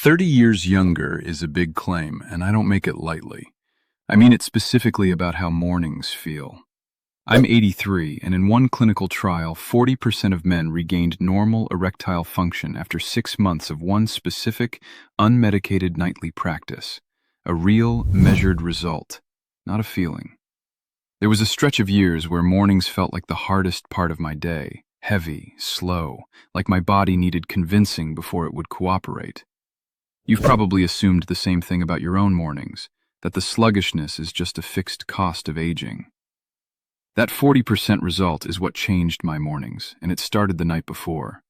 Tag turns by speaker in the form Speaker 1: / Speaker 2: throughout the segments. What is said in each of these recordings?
Speaker 1: 30 years younger is a big claim, and I don't make it lightly. I mean it specifically about how mornings feel. I'm 83, and in one clinical trial, 40% of men regained normal erectile function after 6 months of one specific, unmedicated nightly practice. A real, measured result, not a feeling. There was a stretch of years where mornings felt like the hardest part of my day, heavy, slow, like my body needed convincing before it would cooperate. You've probably assumed the same thing about your own mornings, that the sluggishness is just a fixed cost of aging. That 40% result is what changed my mornings, and it started the night before.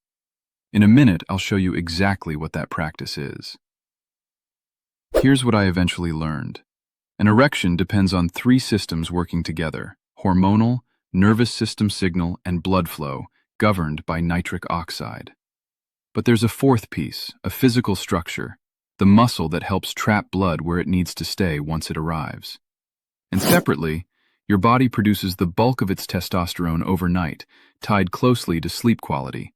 Speaker 1: In a minute, I'll show you exactly what that practice is. Here's what I eventually learned. An erection depends on 3 systems working together: hormonal, nervous system signal, and blood flow, governed by nitric oxide. But there's a 4th piece, a physical structure, the muscle that helps trap blood where it needs to stay once it arrives. And separately, your body produces the bulk of its testosterone overnight, tied closely to sleep quality,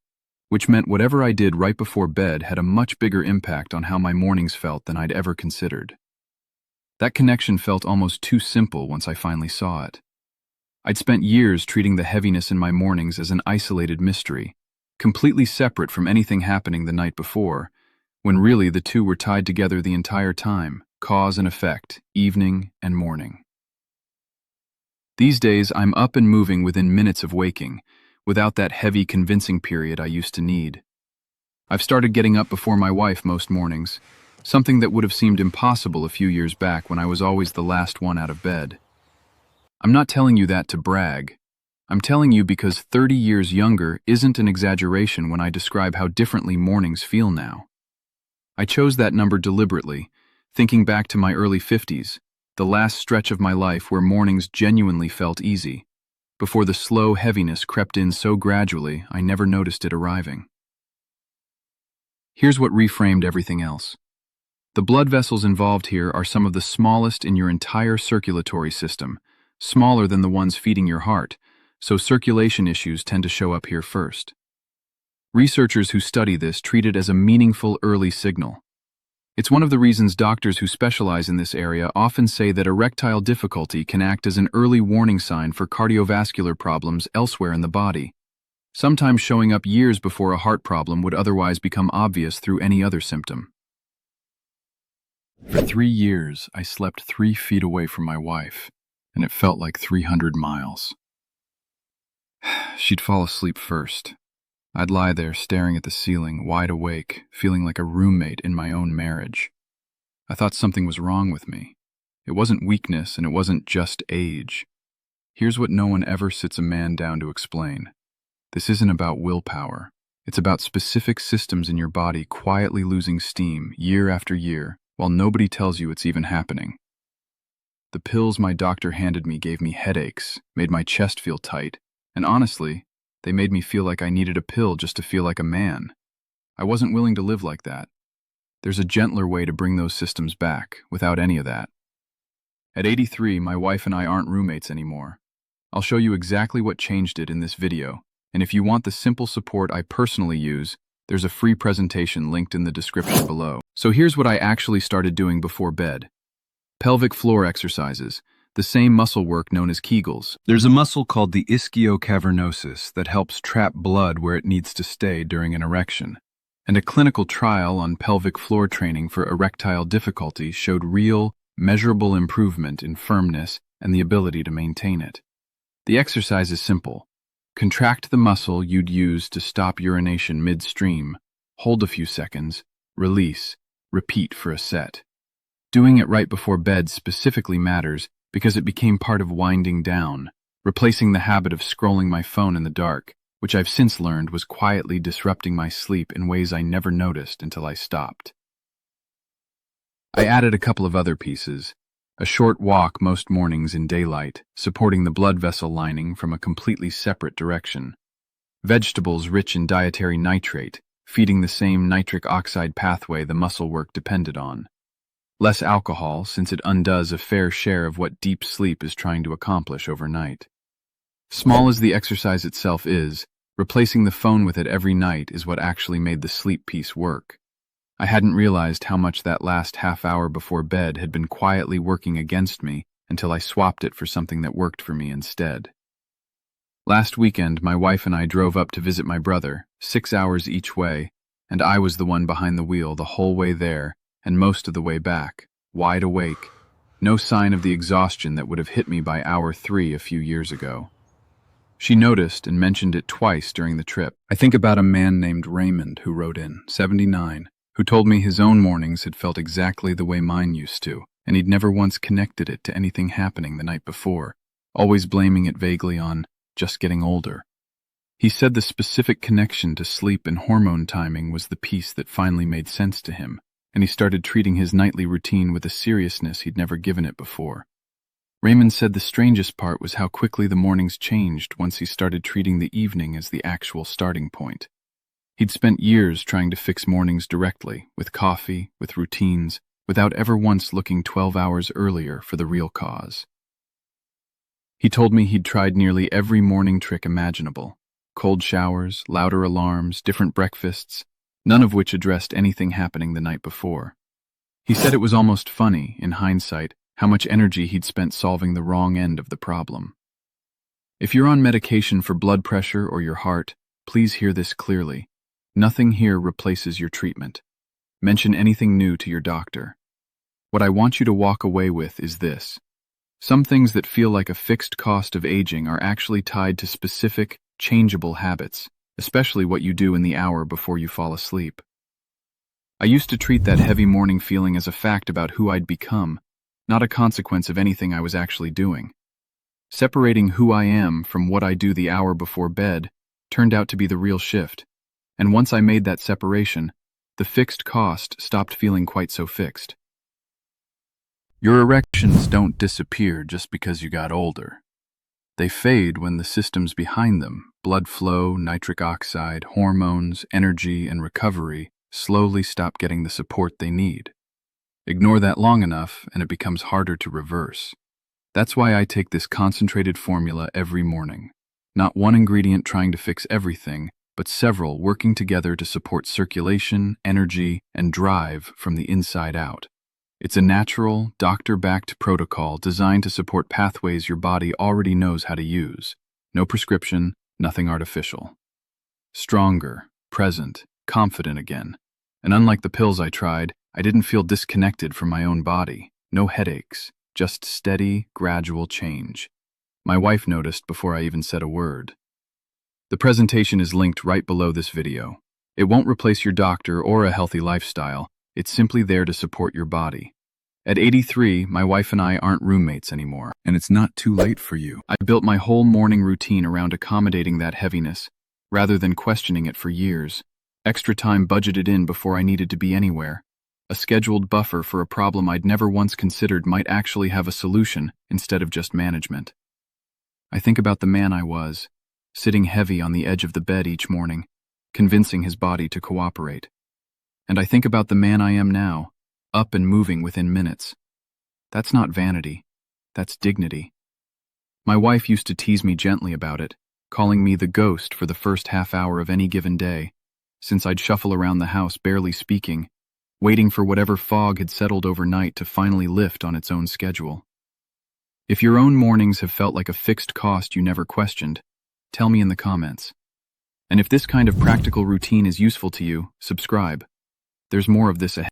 Speaker 1: which meant whatever I did right before bed had a much bigger impact on how my mornings felt than I'd ever considered. That connection felt almost too simple once I finally saw it. I'd spent years treating the heaviness in my mornings as an isolated mystery, completely separate from anything happening the night before, when really the two were tied together the entire time, cause and effect, evening and morning. These days, I'm up and moving within minutes of waking, without that heavy convincing period I used to need. I've started getting up before my wife most mornings, something that would have seemed impossible a few years back when I was always the last one out of bed. I'm not telling you that to brag. I'm telling you because 30 years younger isn't an exaggeration when I describe how differently mornings feel now. I chose that number deliberately, thinking back to my early 50s, the last stretch of my life where mornings genuinely felt easy, before the slow heaviness crept in so gradually I never noticed it arriving. Here's what reframed everything else. The blood vessels involved here are some of the smallest in your entire circulatory system, smaller than the ones feeding your heart, so circulation issues tend to show up here first. Researchers who study this treat it as a meaningful early signal. It's one of the reasons doctors who specialize in this area often say that erectile difficulty can act as an early warning sign for cardiovascular problems elsewhere in the body, sometimes showing up years before a heart problem would otherwise become obvious through any other symptom. For 3 years, I slept 3 feet away from my wife, and it felt like 300 miles. She'd fall asleep first. I'd lie there staring at the ceiling, wide awake, feeling like a roommate in my own marriage. I thought something was wrong with me. It wasn't weakness, and it wasn't just age. Here's what no one ever sits a man down to explain. This isn't about willpower. It's about specific systems in your body quietly losing steam year after year, while nobody tells you it's even happening. The pills my doctor handed me gave me headaches, made my chest feel tight, and honestly, they made me feel like I needed a pill just to feel like a man. I wasn't willing to live like that. There's a gentler way to bring those systems back, without any of that. At 83, my wife and I aren't roommates anymore. I'll show you exactly what changed it in this video, and if you want the simple support I personally use, there's a free presentation linked in the description below. So here's what I actually started doing before bed. Pelvic floor exercises, the same muscle work known as Kegels. There's a muscle called the ischiocavernosus that helps trap blood where it needs to stay during an erection. And a clinical trial on pelvic floor training for erectile difficulty showed real, measurable improvement in firmness and the ability to maintain it. The exercise is simple. Contract the muscle you'd use to stop urination midstream, hold a few seconds, release, repeat for a set. Doing it right before bed specifically matters because it became part of winding down, replacing the habit of scrolling my phone in the dark, which I've since learned was quietly disrupting my sleep in ways I never noticed until I stopped. I added a couple of other pieces. A short walk most mornings in daylight, supporting the blood vessel lining from a completely separate direction. Vegetables rich in dietary nitrate, feeding the same nitric oxide pathway the muscle work depended on. Less alcohol, since it undoes a fair share of what deep sleep is trying to accomplish overnight. Small as the exercise itself is, replacing the phone with it every night is what actually made the sleep piece work. I hadn't realized how much that last half hour before bed had been quietly working against me until I swapped it for something that worked for me instead. Last weekend, my wife and I drove up to visit my brother, 6 hours each way, and I was the one behind the wheel the whole way there and most of the way back, wide awake. No sign of the exhaustion that would have hit me by hour 3 a few years ago. She noticed and mentioned it twice during the trip. I think about a man named Raymond who wrote in, 79, who told me his own mornings had felt exactly the way mine used to, and he'd never once connected it to anything happening the night before, always blaming it vaguely on just getting older. He said the specific connection to sleep and hormone timing was the piece that finally made sense to him, and he started treating his nightly routine with a seriousness he'd never given it before. Raymond said the strangest part was how quickly the mornings changed once he started treating the evening as the actual starting point. He'd spent years trying to fix mornings directly, with coffee, with routines, without ever once looking 12 hours earlier for the real cause. He told me he'd tried nearly every morning trick imaginable: cold showers, louder alarms, different breakfasts, none of which addressed anything happening the night before. He said it was almost funny, in hindsight, how much energy he'd spent solving the wrong end of the problem. If you're on medication for blood pressure or your heart, please hear this clearly. Nothing here replaces your treatment. Mention anything new to your doctor. What I want you to walk away with is this: some things that feel like a fixed cost of aging are actually tied to specific, changeable habits, especially what you do in the hour before you fall asleep. I used to treat that heavy morning feeling as a fact about who I'd become, not a consequence of anything I was actually doing. Separating who I am from what I do the hour before bed turned out to be the real shift, and once I made that separation, the fixed cost stopped feeling quite so fixed. Your erections don't disappear just because you got older. They fade when the systems behind them, blood flow, nitric oxide, hormones, energy, and recovery, slowly stop getting the support they need. Ignore that long enough, and it becomes harder to reverse. That's why I take this concentrated formula every morning. Not one ingredient trying to fix everything, but several working together to support circulation, energy, and drive from the inside out. It's a natural, doctor-backed protocol designed to support pathways your body already knows how to use. No prescription, nothing artificial. Stronger, present, confident again. And unlike the pills I tried, I didn't feel disconnected from my own body. No headaches, just steady, gradual change. My wife noticed before I even said a word. The presentation is linked right below this video. It won't replace your doctor or a healthy lifestyle. It's simply there to support your body. At 83, my wife and I aren't roommates anymore, and it's not too late for you. I built my whole morning routine around accommodating that heaviness, rather than questioning it for years. Extra time budgeted in before I needed to be anywhere. A scheduled buffer for a problem I'd never once considered might actually have a solution instead of just management. I think about the man I was, sitting heavy on the edge of the bed each morning, convincing his body to cooperate. And I think about the man I am now, up and moving within minutes. That's not vanity, that's dignity. My wife used to tease me gently about it, calling me the ghost for the first half hour of any given day, since I'd shuffle around the house barely speaking, waiting for whatever fog had settled overnight to finally lift on its own schedule. If your own mornings have felt like a fixed cost you never questioned, tell me in the comments. And if this kind of practical routine is useful to you, subscribe. There's more of this ahead.